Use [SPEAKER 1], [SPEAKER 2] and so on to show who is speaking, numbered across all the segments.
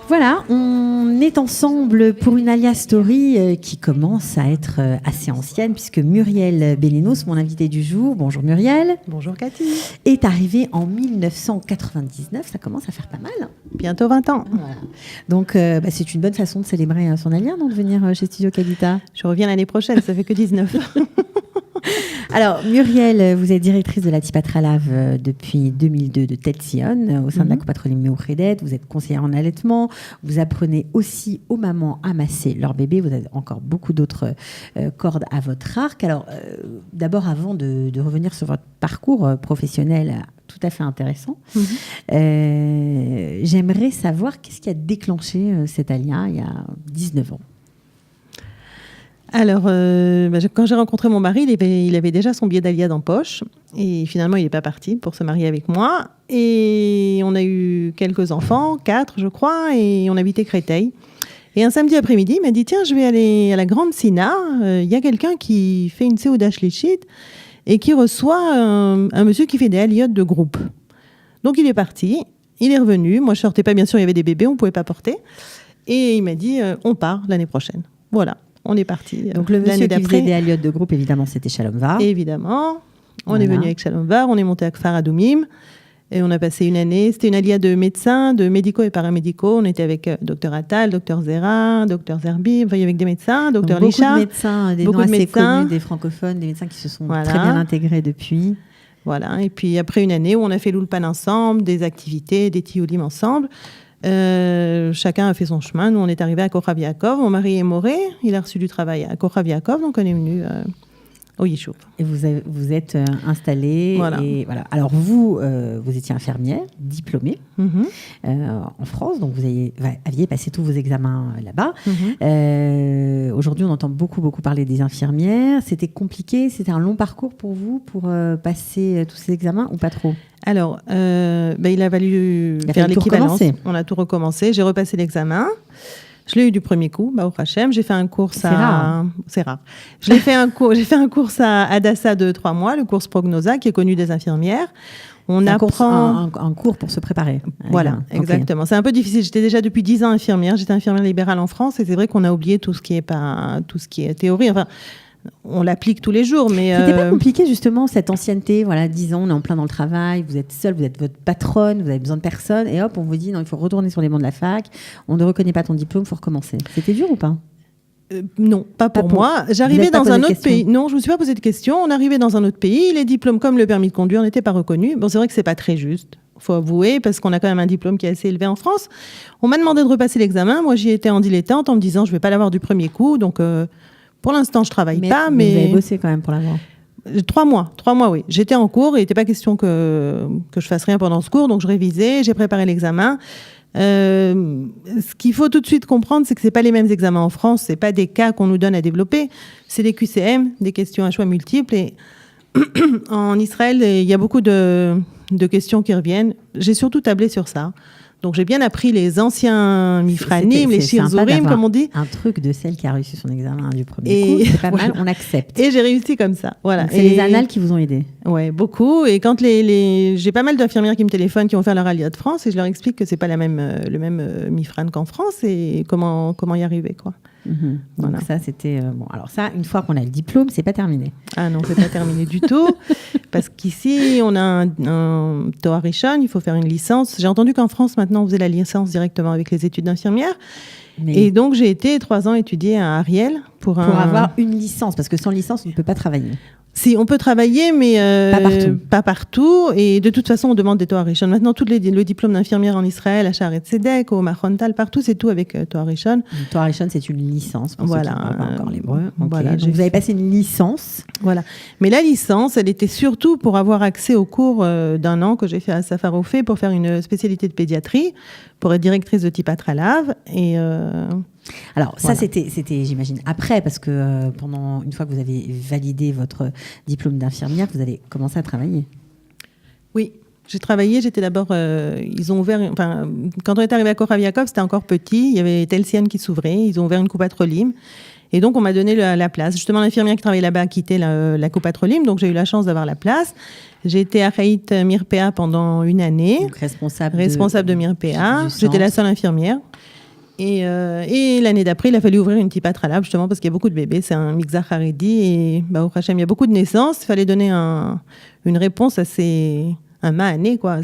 [SPEAKER 1] Voilà, on est ensemble pour une Alia Story qui commence à être assez ancienne, puisque Muriel Bellinos, mon invitée du jour, bonjour Muriel.
[SPEAKER 2] Bonjour Cathy.
[SPEAKER 1] Est arrivée en 1999, ça commence à faire pas mal.
[SPEAKER 2] Bientôt 20 ans.
[SPEAKER 1] Voilà. Donc c'est une bonne façon de célébrer son Alia, non, de venir chez Studio Qualita.
[SPEAKER 2] Je reviens l'année prochaine, ça fait que 19.
[SPEAKER 1] Alors, Muriel, vous êtes directrice de la Tipatralave depuis 2002 de Telsion, au sein de la copatronie Méo-Crédette. Vous êtes conseillère en allaitement. Vous apprenez aussi aux mamans à masser leur bébé. Vous avez encore beaucoup d'autres cordes à votre arc. Alors, d'abord, avant de revenir sur votre parcours professionnel tout à fait intéressant, j'aimerais savoir qu'est-ce qui a déclenché cet Alia il y a 19 ans.
[SPEAKER 2] Alors, quand j'ai rencontré mon mari, il avait déjà son billet d'Alia dans poche. Et finalement, il n'est pas parti pour se marier avec moi. Et on a eu quelques enfants, 4 je crois, et on habitait Créteil. Et un samedi après-midi, il m'a dit, tiens, je vais aller à la Grande Sina. Il y a quelqu'un qui fait une Seudah Shlichit et qui reçoit un monsieur qui fait des aliotes de groupe. Donc, il est parti. Il est revenu. Moi, je sortais pas, bien sûr, il y avait des bébés, on ne pouvait pas porter. Et il m'a dit, on part l'année prochaine. Voilà. On est parti.
[SPEAKER 1] Donc le monsieur qui faisait des aliotes de groupe, évidemment, c'était Shalom Var.
[SPEAKER 2] Évidemment. On est venu avec Shalom Var, on est monté à Kfar Adoumim et on a passé une année. C'était une alia de médecins, de médicaux et paramédicaux. On était avec Dr Attal, Dr Zera, Dr Zerbi, enfin, il y avait des médecins, Dr Lisha.
[SPEAKER 1] Beaucoup de médecins, des noms assez connus, des francophones, des médecins qui se sont très bien intégrés depuis.
[SPEAKER 2] Voilà. Et puis après une année où on a fait l'Ulpan ensemble, des activités, des tioulim ensemble. Chacun a fait son chemin. Nous, on est arrivé à Kochav Yaakov. Mon mari est moré. Il a reçu du travail à Kochav Yaakov, donc on est venu au Yishuv.
[SPEAKER 1] Et vous êtes installée.
[SPEAKER 2] Voilà.
[SPEAKER 1] Et voilà. Alors vous étiez infirmière, diplômée en France, donc vous aviez passé tous vos examens là-bas. Aujourd'hui, on entend beaucoup parler des infirmières. C'était compliqué. C'était un long parcours pour vous pour passer tous ces examens ou pas trop?
[SPEAKER 2] Alors, il a fallu faire l'équivalence. On a tout recommencé. J'ai repassé l'examen. Je l'ai eu du premier coup, au Hachem. J'ai fait un cours
[SPEAKER 1] C'est rare.
[SPEAKER 2] C'est rare. J'ai fait un cours à Adassa de 3 mois, le cours Prognosa, qui est connu des infirmières. On apprend
[SPEAKER 1] un cours pour se préparer.
[SPEAKER 2] Voilà, exactement. Okay. C'est un peu difficile. J'étais déjà depuis 10 ans infirmière. J'étais infirmière libérale en France, et c'est vrai qu'on a oublié tout ce qui est théorie. Enfin, on l'applique tous les jours, mais...
[SPEAKER 1] C'était pas compliqué, justement, cette ancienneté, 10 ans, on est en plein dans le travail, vous êtes seule, vous êtes votre patronne, vous avez besoin de personne, et hop, on vous dit, non, il faut retourner sur les bancs de la fac, on ne reconnaît pas ton diplôme, il faut recommencer. C'était dur ou pas ?
[SPEAKER 2] Non, pas pour moi. J'arrivais dans un autre pays. Non, je ne me suis pas posé de questions. On arrivait dans un autre pays, les diplômes comme le permis de conduire n'étaient pas reconnus. Bon, c'est vrai que ce n'est pas très juste, il faut avouer, parce qu'on a quand même un diplôme qui est assez élevé en France. On m'a demandé de repasser l'examen, moi j'y étais en dilettante en me disant, je ne vais pas l'avoir du premier coup, donc... Pour l'instant, je ne travaille pas, mais...
[SPEAKER 1] Vous avez bossé quand même pour l'avoir.
[SPEAKER 2] 3 mois, oui. J'étais en cours et il n'était pas question que je fasse rien pendant ce cours, donc je révisais, j'ai préparé l'examen. Ce qu'il faut tout de suite comprendre, c'est que ce n'est pas les mêmes examens en France, ce n'est pas des cas qu'on nous donne à développer, c'est des QCM, des questions à choix multiples. Et en Israël, il y a beaucoup de questions qui reviennent. J'ai surtout tablé sur ça. Donc, j'ai bien appris les anciens mifranim, les shirzurim, comme on dit.
[SPEAKER 1] Un truc de celle qui a réussi son examen du premier coup, c'est pas mal, on accepte.
[SPEAKER 2] Et j'ai réussi comme ça. Voilà.
[SPEAKER 1] Donc, c'est les annales qui vous ont aidé.
[SPEAKER 2] Ouais, beaucoup. Et quand j'ai pas mal d'infirmières qui me téléphonent, qui vont faire leur alia de France, et je leur explique que c'est pas le même mifran qu'en France et comment y arriver, quoi.
[SPEAKER 1] Voilà. Donc ça, c'était... bon, alors ça, une fois qu'on a le diplôme, c'est pas terminé.
[SPEAKER 2] Ah non, c'est pas terminé du tout. Parce qu'ici, on a un Toar Rishon, il faut faire une licence. J'ai entendu qu'en France, maintenant, on faisait la licence directement avec les études d'infirmière. Et donc, j'ai été 3 ans étudier à Ariel pour
[SPEAKER 1] avoir une licence, parce que sans licence, on ne peut pas travailler.
[SPEAKER 2] Si, on peut travailler, mais pas partout. Et de toute façon, on demande des Toar Rishon. Maintenant, le diplôme d'infirmière en Israël, à Sharet Tzedek, au Machontal, partout, c'est tout avec Toar Rishon.
[SPEAKER 1] Toar Rishon, c'est une licence, pour ceux qui ne parlent pas encore l'hébreu. Okay.
[SPEAKER 2] Voilà,
[SPEAKER 1] donc, vous avez passé une licence.
[SPEAKER 2] Voilà. Mais la licence, elle était surtout pour avoir accès au cours d'1 an que j'ai fait à Safarofé pour faire une spécialité de pédiatrie, pour être directrice de Tipatralave. Et...
[SPEAKER 1] Alors, voilà. Ça, c'était, j'imagine, après, parce que une fois que vous avez validé votre diplôme d'infirmière, vous avez commencé à travailler.
[SPEAKER 2] Oui, j'ai travaillé. J'étais d'abord... ils ont ouvert... Quand on est arrivé à Kochav Yaakov, c'était encore petit. Il y avait Telsian qui s'ouvrait. Ils ont ouvert une coupe à Trolim. Et donc, on m'a donné la place. Justement, l'infirmière qui travaillait là-bas a quitté la copatrolim, donc j'ai eu la chance d'avoir la place. J'ai été à Haït Mirpea pendant une année.
[SPEAKER 1] Donc responsable
[SPEAKER 2] de Mirpea. J'étais la seule infirmière. Et l'année d'après, il a fallu ouvrir une Tipat Halab, justement, parce qu'il y a beaucoup de bébés. C'est un Migzar Haredi. Et au Hachem, il y a beaucoup de naissances. Il fallait donner une réponse à un ma'ané, quoi,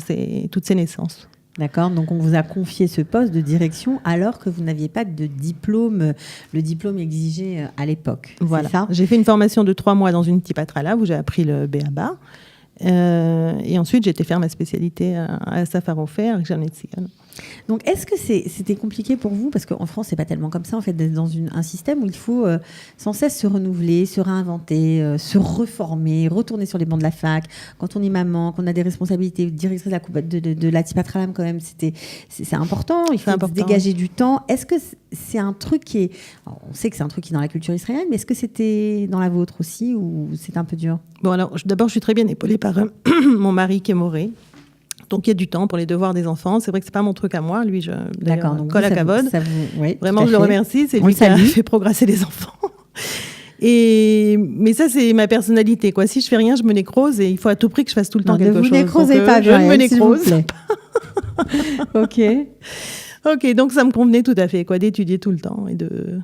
[SPEAKER 2] toutes ces naissances.
[SPEAKER 1] D'accord, donc on vous a confié ce poste de direction alors que vous n'aviez pas de diplôme, le diplôme exigé à l'époque.
[SPEAKER 2] Voilà.
[SPEAKER 1] C'est ça ?
[SPEAKER 2] J'ai fait une formation de 3 mois dans une Tipat Halab où j'ai appris le B.A.B.A. Et ensuite, j'ai été faire ma spécialité à Safarofer, avec Jeannette Sigan.
[SPEAKER 1] Donc, est-ce que c'était compliqué pour vous ? Parce qu'en France, c'est pas tellement comme ça, en fait, d'être dans un système où il faut sans cesse se renouveler, se réinventer, se reformer, retourner sur les bancs de la fac. Quand on est maman, qu'on a des responsabilités, directrice de la Tipat Halab, quand même, c'est important. Il faut se dégager du temps. Est-ce que c'est un truc qui est... Alors, on sait que c'est un truc qui est dans la culture israélienne, mais est-ce que c'était dans la vôtre aussi ou c'est un peu dur ?
[SPEAKER 2] Bon, alors, d'abord, je suis très bien épaulée par mon mari qui est moré. Donc, il y a du temps pour les devoirs des enfants. C'est vrai que ce n'est pas mon truc à moi. Lui,
[SPEAKER 1] D'accord, donc
[SPEAKER 2] Kol Hakavod.
[SPEAKER 1] Oui,
[SPEAKER 2] vraiment, je le remercie. C'est lui qui a fait progresser les enfants. Mais ça, c'est ma personnalité, quoi. Si je fais rien, je me nécrose et il faut à tout prix que je fasse tout le temps quelque chose.
[SPEAKER 1] Ne vous nécrosez pas,
[SPEAKER 2] je me nécrose.
[SPEAKER 1] Ok,
[SPEAKER 2] donc ça me convenait tout à fait, quoi, d'étudier tout le temps et de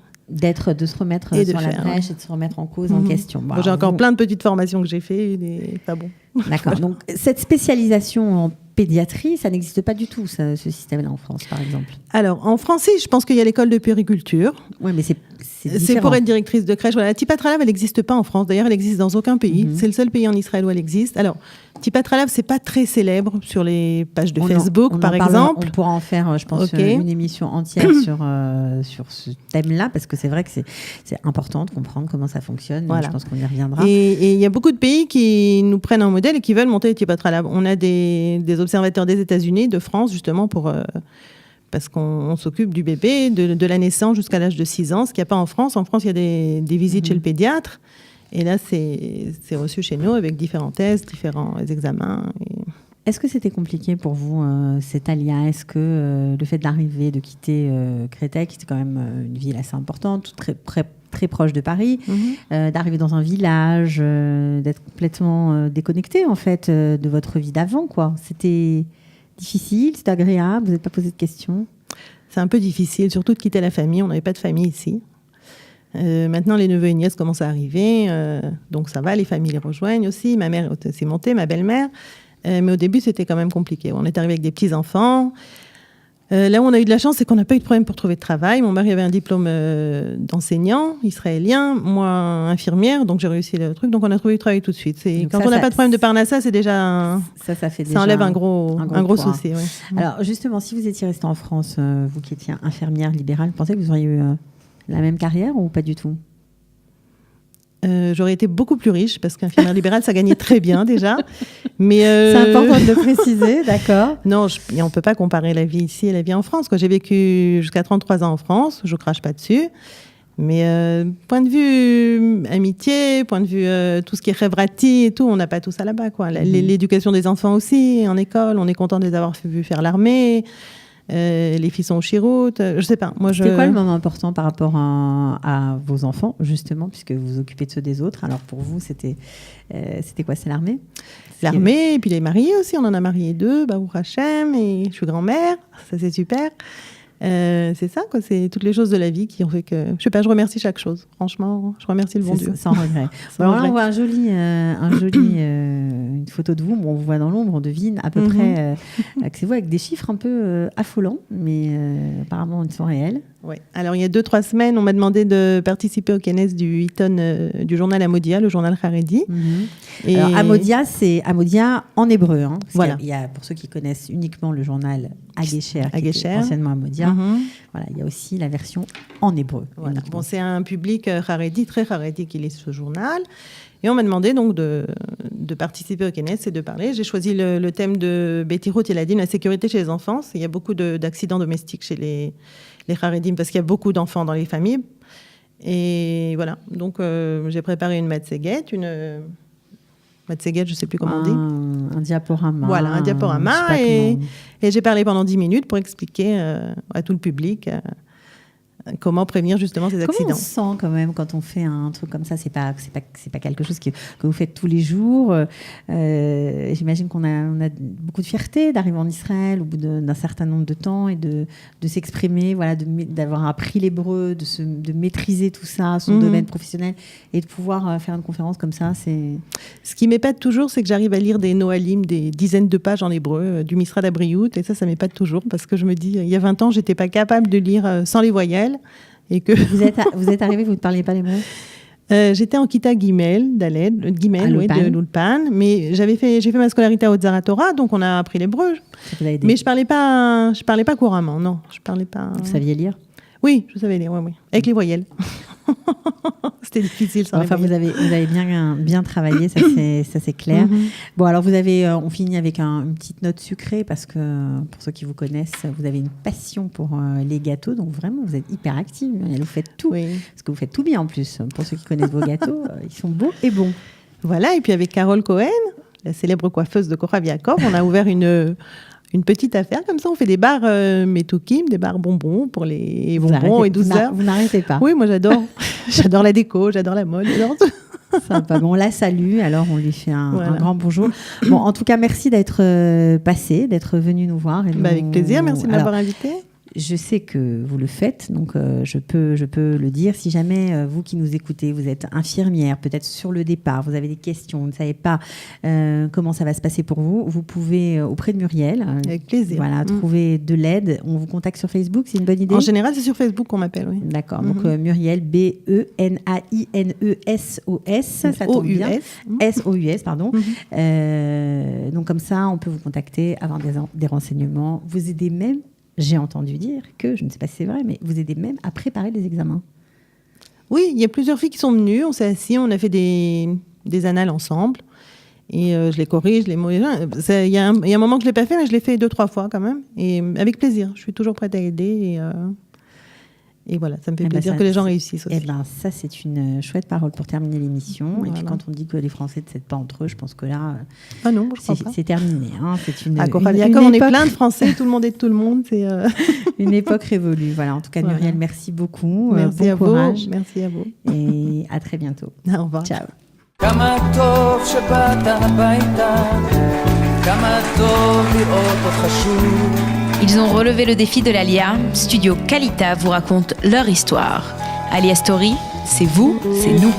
[SPEAKER 1] se remettre sur la brèche et de se remettre en cause, en question.
[SPEAKER 2] Bon, j'ai encore plein de petites formations que j'ai faites, pas bon.
[SPEAKER 1] D'accord. Donc, cette spécialisation en pédiatrie, ça n'existe pas du tout, ce système-là en France, par exemple.
[SPEAKER 2] Alors, en français, je pense qu'il y a l'école de puériculture.
[SPEAKER 1] Oui, mais c'est
[SPEAKER 2] différent. C'est pour être directrice de crèche. Voilà, la Tipat Halab, elle n'existe pas en France. D'ailleurs, elle n'existe dans aucun pays. C'est le seul pays en Israël où elle existe. Alors, Tipat Halab, c'est pas très célèbre sur les pages de Facebook, par exemple.
[SPEAKER 1] On pourra en faire, je pense, une émission entière sur ce thème-là, parce que c'est vrai que c'est important de comprendre comment ça fonctionne. Voilà. Je pense qu'on y reviendra.
[SPEAKER 2] Et il y a beaucoup de pays qui nous prennent en modèle et qui veulent monter les Tipat Halab. On a des observateurs des États-Unis, de France, justement, parce qu'on s'occupe du bébé, de la naissance jusqu'à l'âge de 6 ans, ce qu'il n'y a pas en France. En France, il y a des visites chez le pédiatre. Et là, c'est reçu chez nous avec différents tests, différents examens.
[SPEAKER 1] Est-ce que c'était compliqué pour vous, cet alia ? Est-ce que le fait d'arriver, de quitter Créteil, qui était quand même une ville assez importante, très proche de Paris, d'arriver dans un village, d'être complètement déconnecté, en fait, de votre vie d'avant, quoi. C'était difficile, c'était agréable, vous n'êtes pas posé de questions ?
[SPEAKER 2] C'est un peu difficile, surtout de quitter la famille. On n'avait pas de famille ici. Maintenant, les neveux et nièces commencent à arriver, donc ça va, les familles les rejoignent aussi. Ma mère s'est montée, ma belle-mère. Mais au début, c'était quand même compliqué. On est arrivé avec des petits-enfants. Là où on a eu de la chance, c'est qu'on n'a pas eu de problème pour trouver de travail. Mon mari avait un diplôme d'enseignant israélien, moi infirmière, donc j'ai réussi le truc. Donc on a trouvé du travail tout de suite. Quand on n'a pas de problème de parnassa, c'est déjà ça enlève un gros souci. Ouais.
[SPEAKER 1] Alors justement, si vous étiez resté en France, vous qui étiez infirmière libérale, vous pensez que vous auriez eu la même carrière ou pas du tout ?
[SPEAKER 2] J'aurais été beaucoup plus riche parce qu'infirmière libérale, ça gagnait très bien déjà. Mais
[SPEAKER 1] c'est important de le préciser, d'accord.
[SPEAKER 2] Non, on ne peut pas comparer la vie ici et la vie en France. J'ai vécu jusqu'à 33 ans en France, je ne crache pas dessus. Mais point de vue amitié, point de vue tout ce qui est rêvrati et tout, on n'a pas tout ça là-bas, quoi. L'éducation des enfants aussi, en école, on est content de les avoir vu faire l'armée. Les filles sont au chiroute, je sais pas.
[SPEAKER 1] C'était quoi le moment important par rapport à vos enfants, justement, puisque vous vous occupez de ceux des autres? Alors pour vous, c'était quoi? C'est l'armée?
[SPEAKER 2] L'armée, et puis les mariés aussi. On en a marié 2, Baruch Hashem, et je suis grand-mère, ça c'est super. C'est ça, quoi. C'est toutes les choses de la vie qui ont fait que... Je sais pas, je remercie chaque chose. Franchement, je remercie le bon Dieu.
[SPEAKER 1] Sans regret. Alors là, on voit une photo de vous. Bon, on vous voit dans l'ombre, on devine à peu près que c'est vous avec des chiffres un peu affolants, mais apparemment ils sont réels.
[SPEAKER 2] Oui. Alors il y a 2-3 semaines, on m'a demandé de participer au Knesset du Hiton du journal Amodia, le journal Haredi.
[SPEAKER 1] Et... Alors Amodia, c'est Amodia en hébreu. Hein,
[SPEAKER 2] voilà.
[SPEAKER 1] Il y a, pour ceux qui connaissent uniquement le journal Agesher, qui était anciennement Amodia, voilà, il y a aussi la version en hébreu.
[SPEAKER 2] Voilà. Bon, c'est un public Haredi, très Haredi qui lit ce journal. Et on m'a demandé donc de participer au Knesset et de parler. J'ai choisi le thème de Betirut Yeladim, la sécurité chez les enfants. Il y a beaucoup d'accidents domestiques chez les Haredim parce qu'il y a beaucoup d'enfants dans les familles. Et voilà, donc j'ai préparé une matseguet, je ne sais plus comment on dit.
[SPEAKER 1] Un diaporama.
[SPEAKER 2] Voilà, un diaporama. Et j'ai parlé pendant 10 minutes pour expliquer à tout le public comment prévenir justement ces accidents.
[SPEAKER 1] Comment on se sent quand même quand on fait un truc comme ça? C'est pas quelque chose que vous faites tous les jours. J'imagine qu'on a beaucoup de fierté d'arriver en Israël au bout d'un certain nombre de temps et de s'exprimer, voilà, d'avoir appris l'hébreu, de maîtriser tout ça, son domaine professionnel, et de pouvoir faire une conférence comme ça.
[SPEAKER 2] Ce qui m'épate toujours, c'est que j'arrive à lire des Noalim, des dizaines de pages en hébreu, du Misra d'Abriout, et ça m'épate toujours, parce que je me dis, il y a 20 ans, j'étais pas capable de lire sans les voyelles, et que...
[SPEAKER 1] Vous êtes arrivé, vous ne parliez pas l'hébreu?
[SPEAKER 2] J'étais en Kita Gimel, de l'Ulpan, mais j'ai fait ma scolarité à Haute Torah, donc on a appris l'hébreu. Mais je parlais pas couramment, non. Je parlais pas...
[SPEAKER 1] Vous saviez lire?
[SPEAKER 2] Oui, je savais lire, oui. Avec les voyelles. C'était difficile sans les voyelles.
[SPEAKER 1] Vous avez bien travaillé, ça c'est clair. Bon, alors on finit avec une petite note sucrée, parce que pour ceux qui vous connaissent, vous avez une passion pour les gâteaux, donc vraiment vous êtes hyper active. Vous faites tout, parce que vous faites tout bien en plus. Pour ceux qui connaissent vos gâteaux, ils sont beaux et bons.
[SPEAKER 2] Voilà, et puis avec Carole Cohen, la célèbre coiffeuse de Korav Yaakov, on a ouvert une petite affaire comme ça. On fait des bars metoukim, des bars bonbons pour les bonbons et douceurs.
[SPEAKER 1] Vous n'arrêtez pas.
[SPEAKER 2] Oui, moi j'adore. J'adore la déco, j'adore la mode, j'adore tout.
[SPEAKER 1] Sympa. Bon, on la salue, alors on lui fait un grand bonjour. Bon, en tout cas, merci d'être passé, d'être venu nous voir.
[SPEAKER 2] Avec plaisir, merci de m'avoir invité.
[SPEAKER 1] Je sais que vous le faites, donc je peux le dire. Si jamais vous qui nous écoutez, vous êtes infirmière, peut-être sur le départ, vous avez des questions, vous ne savez pas comment ça va se passer pour vous, vous pouvez auprès de Muriel,
[SPEAKER 2] avec plaisir,
[SPEAKER 1] voilà, trouver de l'aide. On vous contacte sur Facebook, c'est une bonne idée?
[SPEAKER 2] En général, c'est sur Facebook qu'on m'appelle, oui.
[SPEAKER 1] D'accord, donc Muriel, Benainesos, ça tombe bien. SOUS, pardon. Donc comme ça, on peut vous contacter, avoir des renseignements, vous aider même. J'ai entendu dire que, je ne sais pas si c'est vrai, mais vous aidez même à préparer des examens.
[SPEAKER 2] Oui, il y a plusieurs filles qui sont venues, on s'est assis, on a fait des annales ensemble, et je les corrige, il y a un moment que je ne l'ai pas fait, mais je l'ai fait 2-3 fois quand même, et avec plaisir. Je suis toujours prête à aider, et voilà, ça me fait plaisir que les gens réussissent aussi.
[SPEAKER 1] Ça, c'est une chouette parole pour terminer l'émission. Voilà. Et puis quand on dit que les Français ne s'aident pas entre eux, je pense que là, c'est terminé. Hein. C'est
[SPEAKER 2] à Korav Yaakov, on est plein de Français, tout le monde aide tout le monde. C'est
[SPEAKER 1] une époque révolue. Voilà. En tout cas, Muriel, merci beaucoup.
[SPEAKER 2] Merci à
[SPEAKER 1] courage.
[SPEAKER 2] vous. Merci à vous.
[SPEAKER 1] Et à très bientôt.
[SPEAKER 2] Au revoir.
[SPEAKER 1] Ciao.
[SPEAKER 3] Ils ont relevé le défi de l'Alia. Studio Kalita vous raconte leur histoire. Alia Story, c'est vous, c'est nous.